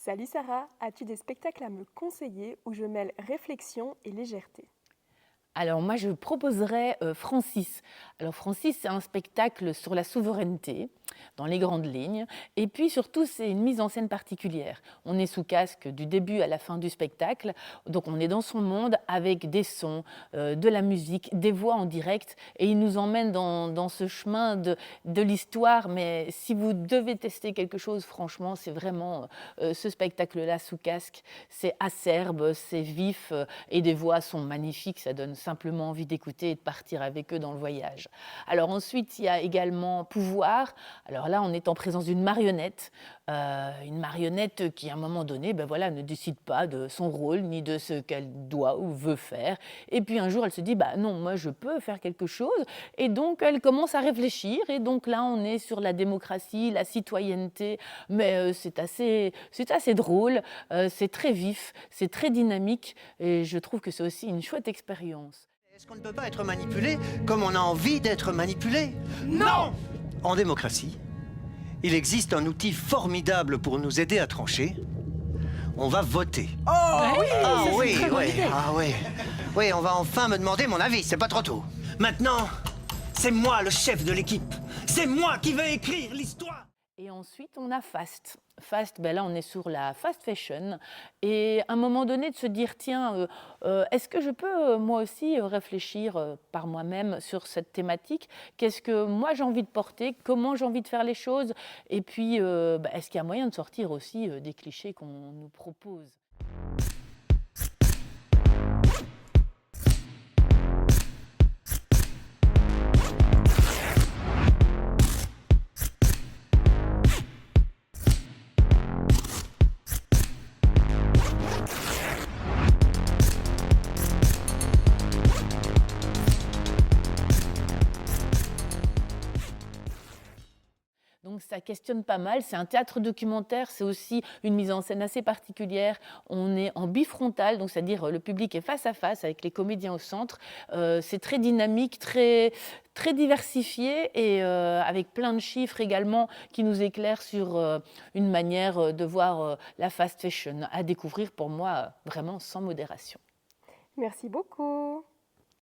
Salut Sarah, as-tu des spectacles à me conseiller où je mêle réflexion et légèreté? Alors moi, je proposerais Francis. Alors Francis, c'est un spectacle sur la souveraineté, dans les grandes lignes. Et puis surtout, c'est une mise en scène particulière. On est sous casque du début à la fin du spectacle. Donc on est dans son monde avec des sons, de la musique, des voix en direct. Et il nous emmène dans ce chemin de l'histoire. Mais si vous devez tester quelque chose, franchement, c'est vraiment ce spectacle-là sous casque. C'est acerbe, c'est vif et des voix sont magnifiques. Ça donne simplement envie d'écouter et de partir avec eux dans le voyage. Alors ensuite, il y a également Pouvoir. Alors là, on est en présence d'une une marionnette qui, à un moment donné, ben voilà, ne décide pas de son rôle ni de ce qu'elle doit ou veut faire. Et puis un jour, elle se dit, bah non, moi je peux faire quelque chose. Et donc, elle commence à réfléchir. Et donc là, on est sur la démocratie, la citoyenneté. Mais c'est assez drôle, c'est très vif, c'est très dynamique. Et je trouve que c'est aussi une chouette expérience. Est-ce qu'on ne peut pas être manipulé comme on a envie d'être manipulé? Non! En démocratie, il existe un outil formidable pour nous aider à trancher. On va voter. Oh oui, Ah ça, c'est oui, une très bonne oui, idée. ah oui. Oui, on va enfin me demander mon avis, c'est pas trop tôt. Maintenant, c'est moi le chef de l'équipe. C'est moi qui vais écrire l'histoire. Et ensuite, on a Fast. Fast, ben là, on est sur la fast fashion. Et à un moment donné, de se dire, tiens, est-ce que je peux, moi aussi, réfléchir par moi-même sur cette thématique? Qu'est-ce que moi, j'ai envie de porter? Comment j'ai envie de faire les choses? Et puis, ben, est-ce qu'il y a moyen de sortir aussi des clichés qu'on nous propose? Donc ça questionne pas mal, c'est un théâtre documentaire, c'est aussi une mise en scène assez particulière. On est en bifrontal, donc c'est-à-dire le public est face à face avec les comédiens au centre. C'est très dynamique, très diversifié et avec plein de chiffres également qui nous éclairent sur une manière de voir la fast fashion à découvrir pour moi vraiment sans modération. Merci beaucoup.